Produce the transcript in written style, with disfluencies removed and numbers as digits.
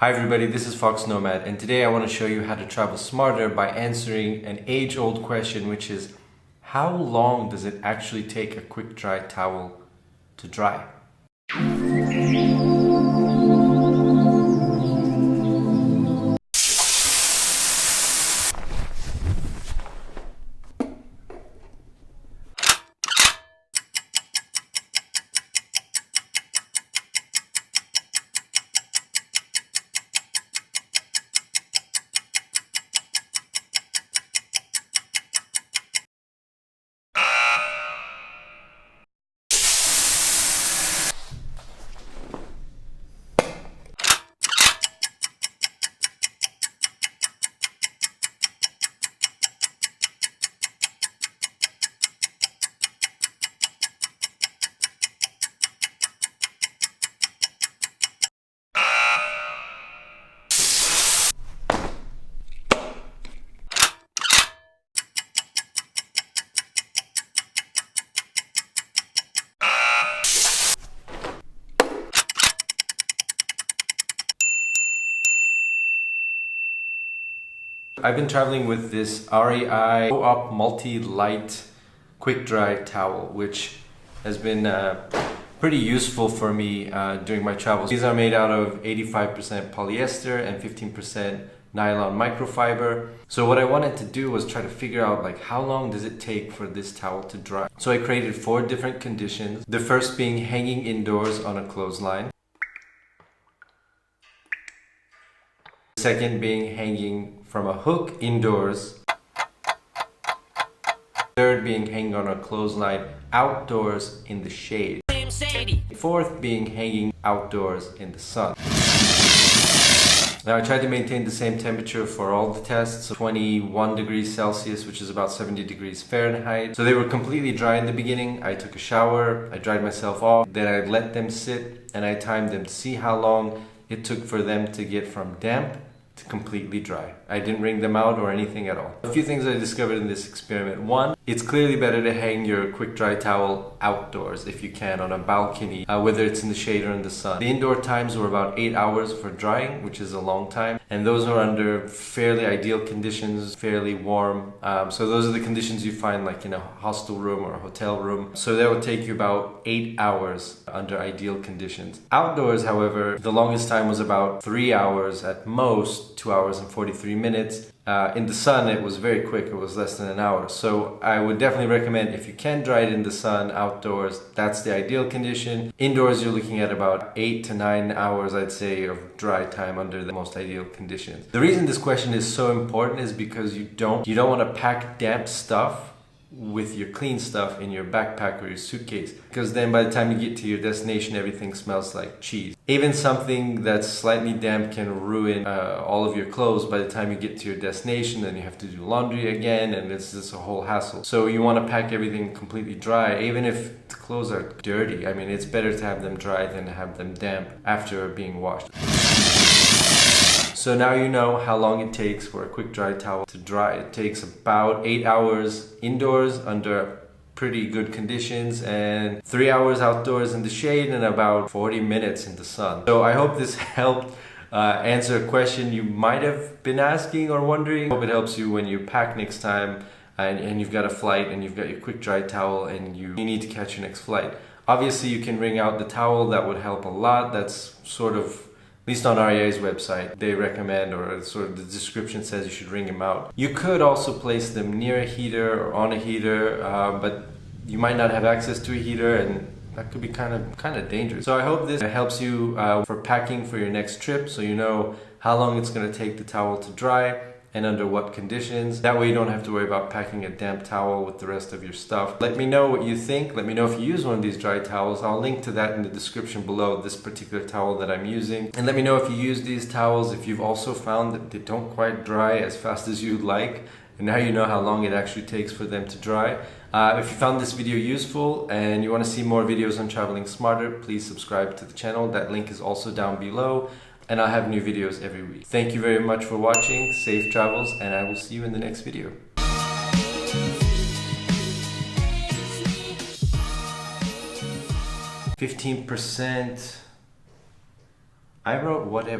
Hi everybody, this is Fox Nomad, and today I want to show you how to travel smarter by answering an age-old question, which is how long does it actually take a quick dry towel to dry? I've been traveling with this REI Go-Up Multi-Light Quick Dry Towel, which has been pretty useful for me during my travels. These are made out of 85% polyester and 15% nylon microfiber. So what I wanted to do was try to figure out like how long does it take for this towel to dry. So I created 4 different conditions. The first being hanging indoors on a clothesline. Second being hanging from a hook indoors. Third being hanging on a clothesline outdoors in the shade. Fourth being hanging outdoors in the sun. Now I tried to maintain the same temperature for all the tests, 21 degrees Celsius, which is about 70 degrees Fahrenheit. So they were completely dry in the beginning. I took a shower, I dried myself off, then I let them sit and I timed them to see how long it took for them to get from damp to completely dry. I didn't wring them out or anything at all. A few things I discovered in this experiment. One, it's clearly better to hang your quick dry towel outdoors if you can, on a balcony, whether it's in the shade or in the sun. The indoor times were about 8 hours for drying, which is a long time, and those are under fairly ideal conditions, fairly warm. So those are the conditions you find like in a hostel room or a hotel room. So that would take you about 8 hours under ideal conditions. Outdoors, however, the longest time was about 3 hours at most, 2 hours and 43 minutes. In the sun, it was very quick. It was less than an hour. So I would definitely recommend, if you can dry it in the sun outdoors, that's the ideal condition. Indoors, you're looking at about 8 to 9 hours, I'd say, of dry time under the most ideal conditions. The reason this question is so important is because you don't want to pack damp stuff with your clean stuff in your backpack or your suitcase, because then by the time you get to your destination, everything smells like cheese. Even something that's slightly damp can ruin all of your clothes by the time you get to your destination. Then you have to do laundry again, and it's just a whole hassle. So you want to pack everything completely dry, even if the clothes are dirty. I mean, it's better to have them dry than to have them damp after being washed. So now you know how long it takes for a quick dry towel to dry. It takes about 8 hours indoors under pretty good conditions and 3 hours outdoors in the shade and about 40 minutes in the sun. So I hope this helped answer a question you might have been asking or wondering. I hope it helps you when you pack next time and you've got a flight and you've got your quick dry towel and you need to catch your next flight. Obviously you can wring out the towel, that would help a lot. That's sort of, at least on REI's website, they recommend, or sort of the description says you should wring them out. You could also place them near a heater or on a heater, but you might not have access to a heater, and that could be kind of dangerous. So I hope this helps you for packing for your next trip, so you know how long it's going to take the towel to dry and under what conditions. That way you don't have to worry about packing a damp towel with the rest of your stuff. Let me know what you think. Let me know if you use one of these dry towels. I'll link to that in the description below, this particular towel that I'm using. And let me know if you use these towels, if you've also found that they don't quite dry as fast as you'd like. And now you know how long it actually takes for them to dry. If you found this video useful and you want to see more videos on traveling smarter, please subscribe to the channel. That link is also down below. And I'll have new videos every week. Thank you very much for watching. Safe travels, and I will see you in the next video. 15%. I wrote whatever.